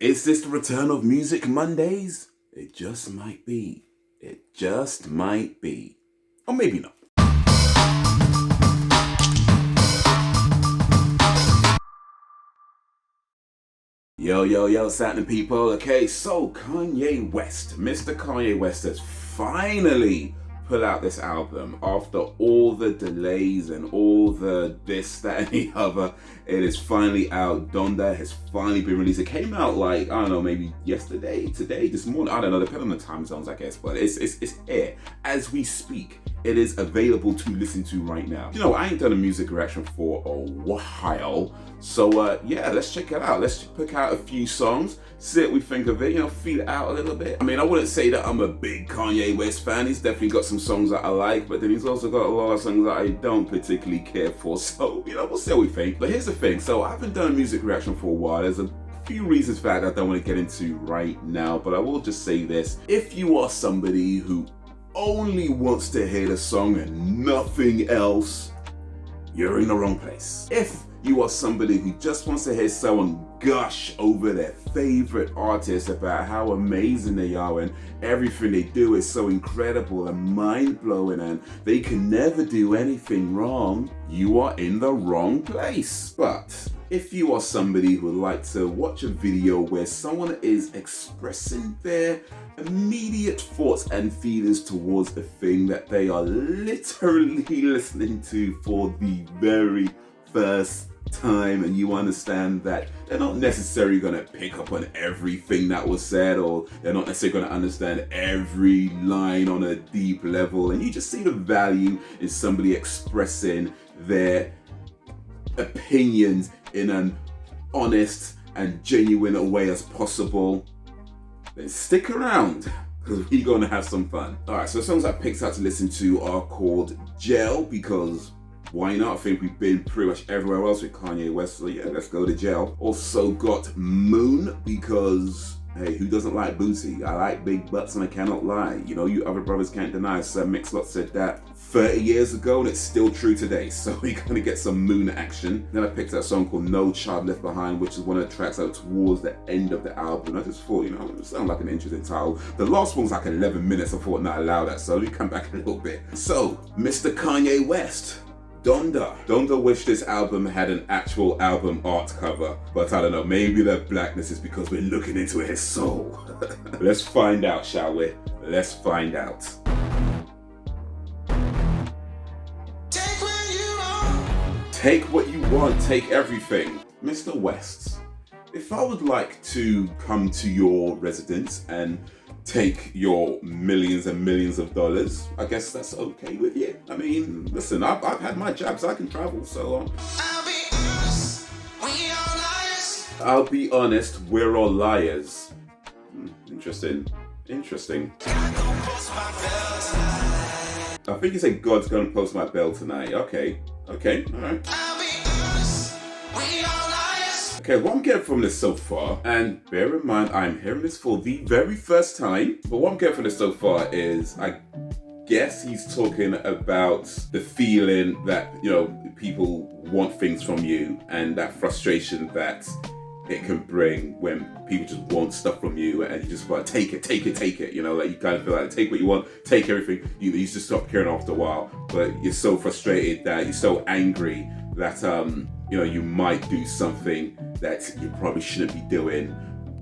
Is this the return of Music Mondays? It just might be. It just might be. Or maybe not. Yo, what's happening, people? Okay, so Kanye West, Mr. Kanye West has finally put out this album after all the delays and all the this, that, and the other. It is finally out. Donda has finally been released. It came out like, I don't know, maybe yesterday, today, this morning. I don't know, depending on the time zones, I guess. But it's here as we speak. It is available to listen to right now. You know, I ain't done a music reaction for a while. So yeah, let's check it out. Let's pick out a few songs, see what we think of it, you know, feel it out a little bit. I mean, I wouldn't say that I'm a big Kanye West fan. He's definitely got some songs that I like, but then he's also got a lot of songs that I don't particularly care for. So, you know, we'll see what we think. But here's the thing. So I haven't done a music reaction for a while. There's a few reasons for that I don't want to get into right now, but I will just say this. If you are somebody who only wants to hear the song and nothing else, you're in the wrong place. If you are somebody who just wants to hear someone gush over their favorite artist about how amazing they are and everything they do is so incredible and mind-blowing and they can never do anything wrong, you are in the wrong place. But if you are somebody who would like to watch a video where someone is expressing their immediate thoughts and feelings towards a thing that they are literally listening to for the very first time, and you understand that they're not necessarily going to pick up on everything that was said, or they're not necessarily going to understand every line on a deep level, and you just see the value in somebody expressing their opinions in an honest and genuine way as possible, then stick around, because we're going to have some fun. Alright, so the songs I picked out to listen to are called Gel, because why not? I think we've been pretty much everywhere else with Kanye West, so yeah, let's go to Gel. Also got Moon, because hey, who doesn't like booty? I like big butts and I cannot lie. You know, you other brothers can't deny. Sir Mix-a-Lot said that 30 years ago and it's still true today. So we're gonna get some Moon action. Then I picked out a song called No Child Left Behind, which is one of the tracks out towards the end of the album. I just thought, you know, it sounded like an interesting title. The last one's like 11 minutes. I thought, not allow that. So let me come back a little bit. So, Mr. Kanye West. Donda wished this album had an actual album art cover, but I don't know, maybe the blackness is because we're looking into his soul. Let's find out, shall we? Let's find out. Take what you want, take everything. Mr. West, if I would like to come to your residence and take your millions and millions of dollars, I guess that's okay with you. I mean, listen, I've had my jabs, I can travel, so I'll be honest, we're all liars. Interesting. I think you said God's gonna post my bell tonight. Okay, alright. Okay, what I'm getting from this so far, and bear in mind I'm hearing this for the very first time, but what I'm getting from this so far is, I guess he's talking about the feeling that, you know, people want things from you and that frustration that it can bring when people just want stuff from you and you just want to take it, you know, like you kind of feel like take what you want, take everything, you just stop caring after a while, but you're so frustrated that you're so angry that, you know, you might do something that you probably shouldn't be doing.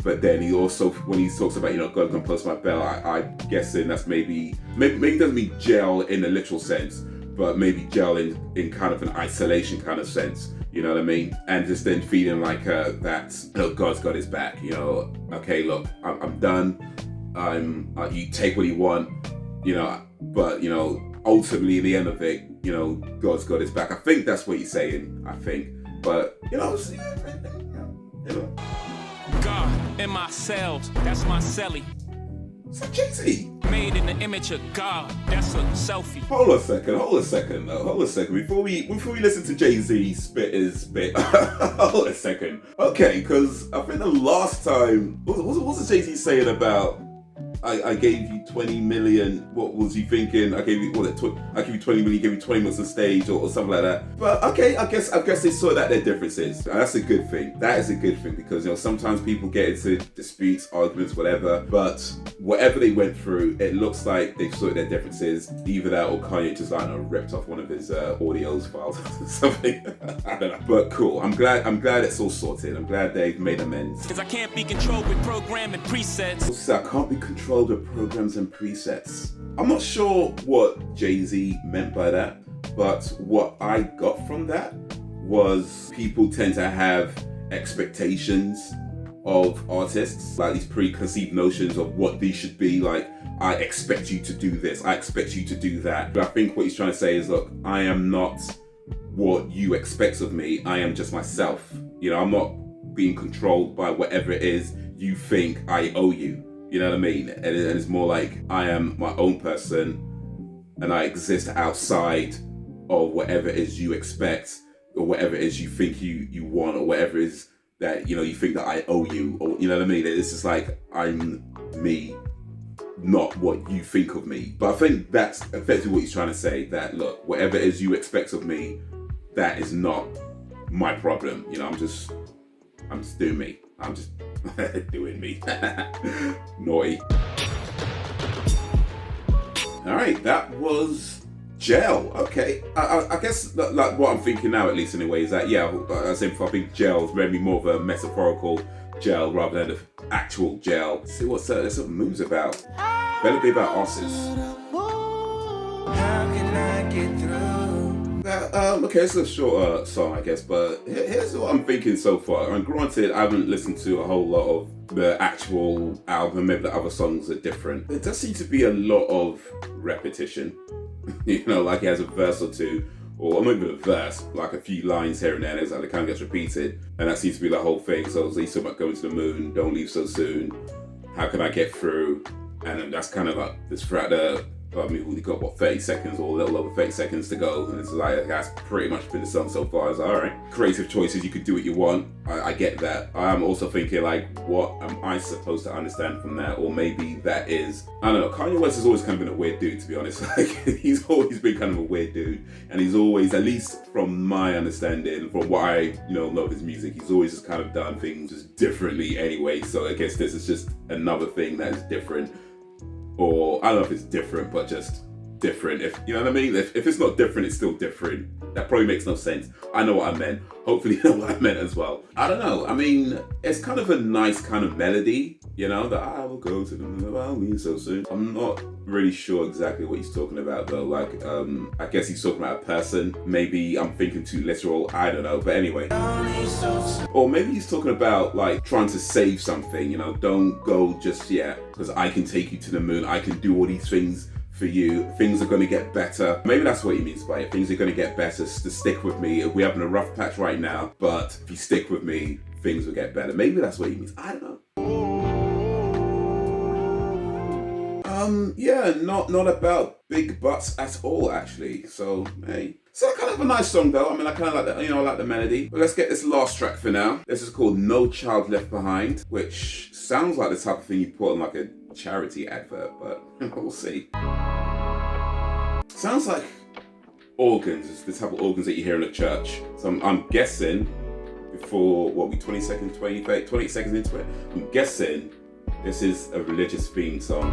But then he also, when he talks about, you know, God can post my bell, I'm guessing that's maybe doesn't mean gel in a literal sense, but maybe gel in kind of an isolation kind of sense, you know what I mean? And just then feeling like that, you know, God's got his back, you know, okay, look, I'm done, you take what you want, you know, but, you know, ultimately, at the end of it, you know, God's got his back. I think that's what he's saying, but, you know, God in my cells, that's my celly. It's a Jay-Z. Made in the image of God, that's a selfie. Hold a second. Before we listen to Jay-Z spit his bit, hold a second. Okay, because I think the last time, what was Jay-Z saying about I gave you 20 million. What was he thinking? I gave you I give you 20 million, gave you 20 minutes on stage or something like that. But okay, I guess they saw that their differences. That's a good thing. That is a good thing because sometimes people get into disputes, arguments, whatever. But whatever they went through, it looks like they've sorted their differences. Either that or Kanye just ripped off one of his audios files or something. I don't know. But cool. I'm glad it's all sorted. I'm glad they've made amends. Cause I can't be controlled with program and presets. So I can't be controlled with programs and presets. I'm not sure what Jay-Z meant by that, but what I got from that was people tend to have expectations of artists, like these preconceived notions of what these should be. Like, I expect you to do this, I expect you to do that. But I think what he's trying to say is, look, I am not what you expect of me, I am just myself. I'm not being controlled by whatever it is you think I owe you. You know what I mean? And it's more like I am my own person and I exist outside of whatever it is you expect or whatever it is you think you want or whatever it is that, you think that I owe you, or, you know what I mean? It's just like, I'm me, not what you think of me. But I think that's effectively what he's trying to say, that look, whatever it is you expect of me, that is not my problem. I'm just doing me. I'm just doing me. Naughty. All right, that was Gel. Okay, I guess like what I'm thinking now, at least anyway, is that I think Gel is maybe more of a metaphorical gel rather than the actual gel. Let's see what's Moon's about. Better be about asses. How can I get through? Okay, it's a short song, I guess, but here's what I'm thinking so far. And granted, I haven't listened to a whole lot of the actual album. Maybe the other songs are different. There does seem to be a lot of repetition. Like he has a verse or two, or not even a verse, like a few lines here and there. It's like it kind of gets repeated, and that seems to be the whole thing. So he's talking about going to the moon, don't leave so soon. How can I get through? And then that's kind of like this throughout the. We got 30 seconds or a little over 30 seconds to go, and it's like that's pretty much been the song so far. It's like, all right, creative choices, you could do what you want. I get that. I'm also thinking, like, what am I supposed to understand from that? Or maybe that is, I don't know. Kanye West has always kind of been a weird dude, to be honest. Like, he's always been kind of a weird dude, and he's always, at least from my understanding, from what I know of his music, he's always just kind of done things just differently anyway. So I guess this is just another thing that is different. Or I don't know if it's different, but just different. If you know what I mean? If it's not different, it's still different. That probably makes no sense. I know what I meant. Hopefully you know what I meant as well. I don't know. I mean, it's kind of a nice kind of melody, that I will go to the moon so soon. I'm not really sure exactly what he's talking about though. Like, I guess he's talking about a person. Maybe I'm thinking too literal. I don't know. But anyway. Or maybe he's talking about like trying to save something, don't go just yet because I can take you to the moon. I can do all these things for you. Things are going to get better. Maybe that's what he means by it. Things are going to get better. To stick with me. We're having a rough patch right now, but if you stick with me, things will get better. Maybe that's what he means. I don't know. Not about big butts at all, actually. So, hey. So kind of a nice song though. I mean, I kind of like that, I like the melody. But let's get this last track for now. This is called No Child Left Behind, which sounds like the type of thing you put on like a charity advert, but we'll see. Sounds like organs. It's the type of organs that you hear in a church. So I'm guessing before, 20 seconds into it, I'm guessing this is a religious themed song.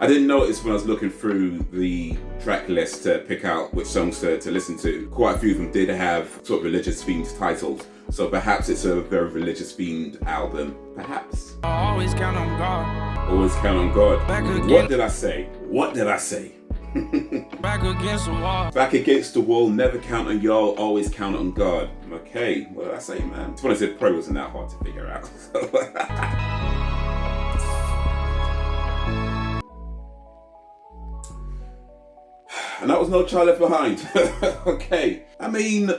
I didn't notice when I was looking through the track list to pick out which songs to listen to. Quite a few of them did have sort of religious themed titles. So perhaps it's a very religious themed album. Perhaps. Always count on God. Always count on God. Back again. What did I say? Back against the wall. Back against the wall, never count on y'all, always count on God. Okay, what did I say, man? Just when I said probably wasn't that hard to figure out. And that was No Child Left Behind. Okay. I mean,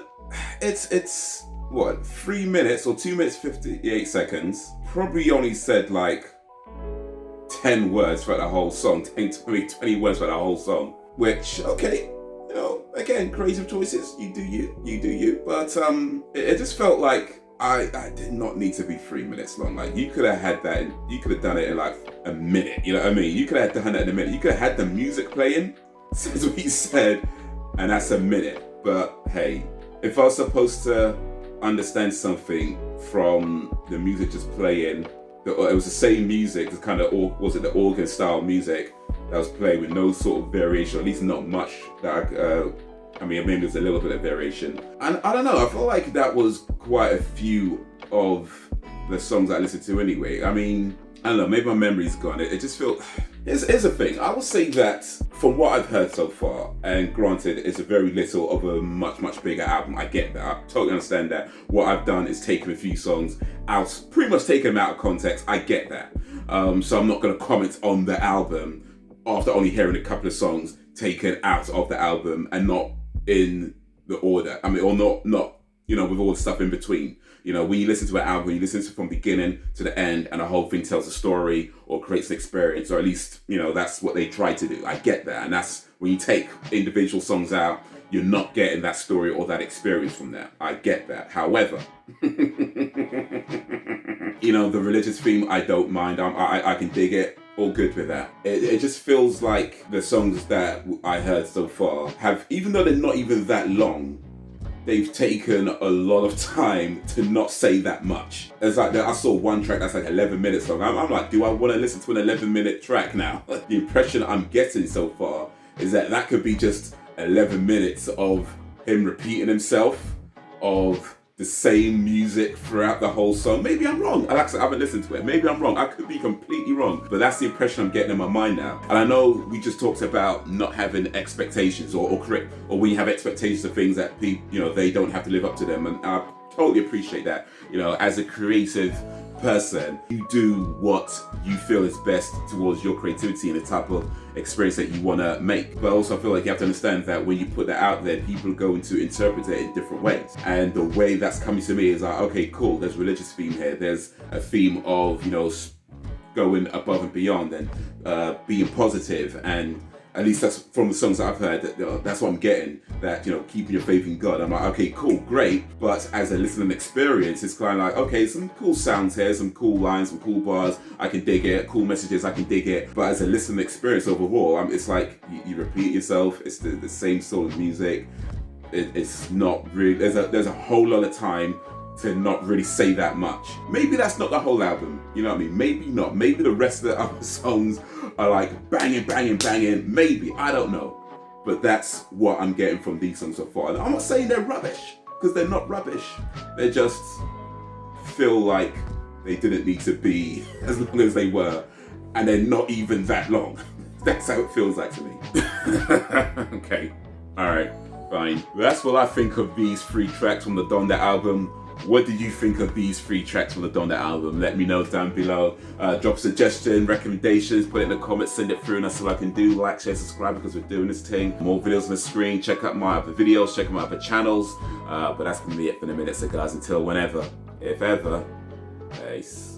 it's what, 3 minutes or 2 minutes 58 seconds. Probably only said like 10 words for the whole song, 20 words for the whole song. Which, okay, again, creative choices, you do you. But it just felt like I did not need to be 3 minutes long. Like, you could have had that, you could have done it in like a minute, you know what I mean? You could have done it in a minute. You could have had the music playing, says what he said, and that's a minute. But hey, if I was supposed to understand something from the music just playing, it was the same music, the kind of, was it the organ style music that was playing with no sort of variation, or at least not much that I mean, maybe there's a little bit of variation. And I don't know, I feel like that was quite a few of the songs I listened to anyway. I mean, I don't know, maybe my memory's gone. It just feels, here's a thing. I will say that from what I've heard so far, and granted, it's a very little of a much, much bigger album. I get that. I totally understand that. What I've done is taken a few songs out, pretty much taken them out of context. I get that. So I'm not going to comment on the album after only hearing a couple of songs taken out of the album and not in the order. I mean, or not, you know, with all the stuff in between. You know, when you listen to an album, you listen to it from beginning to the end, and the whole thing tells a story or creates an experience, or at least, you know, that's what they try to do. I get that. And that's when you take individual songs out, you're not getting that story or that experience from that. I get that. However, you know, the religious theme, I don't mind. I can dig it. All good with that. It just feels like the songs that I heard so far have, even though they're not even that long, they've taken a lot of time to not say that much. It's like, I saw one track that's like 11 minutes long. I'm like, do I want to listen to an 11-minute track now? The impression I'm getting so far is that could be just 11 minutes of him repeating himself, of the same music throughout the whole song. Maybe I'm wrong. Like I said, I haven't listened to it. Maybe I'm wrong. I could be completely wrong. But that's the impression I'm getting in my mind now. And I know we just talked about not having expectations or when you have expectations of things that people, you know, they don't have to live up to them. And I totally appreciate that. You know, as a creative person, you do what you feel is best towards your creativity and the type of experience that you want to make. But also I feel like you have to understand that when you put that out there, people are going to interpret it in different ways. And the way that's coming to me is like, okay, cool, there's religious theme here. There's a theme of, you know, going above and beyond and being positive, and at least that's from the songs that I've heard, that's what I'm getting, that, you know, keeping your faith in God. I'm like, okay, cool, great. But as a listening experience, it's kind of like, okay, some cool sounds here, some cool lines, some cool bars, I can dig it, cool messages, I can dig it. But as a listening experience overall, it's like you repeat yourself, it's the same sort of music. It's not really, there's a whole lot of time to not really say that much. Maybe that's not the whole album, you know what I mean? Maybe not. Maybe the rest of the other songs are like banging, banging, banging. Maybe, I don't know. But that's what I'm getting from these songs so far. And I'm not saying they're rubbish, because they're not rubbish. They just feel like they didn't need to be as long as they were, and they're not even that long. That's how it feels like to me. Okay, all right, fine. That's what I think of these 3 tracks from the Donda album. What did you think of these 3 tracks from the Donda album? Let me know down below. Drop a suggestion, recommendations, put it in the comments, send it through, and that's all I can do. Like, share, subscribe, because we're doing this thing. More videos on the screen. Check out my other videos, check out my other channels. But that's gonna be it for the minute. So guys, until whenever, if ever, peace.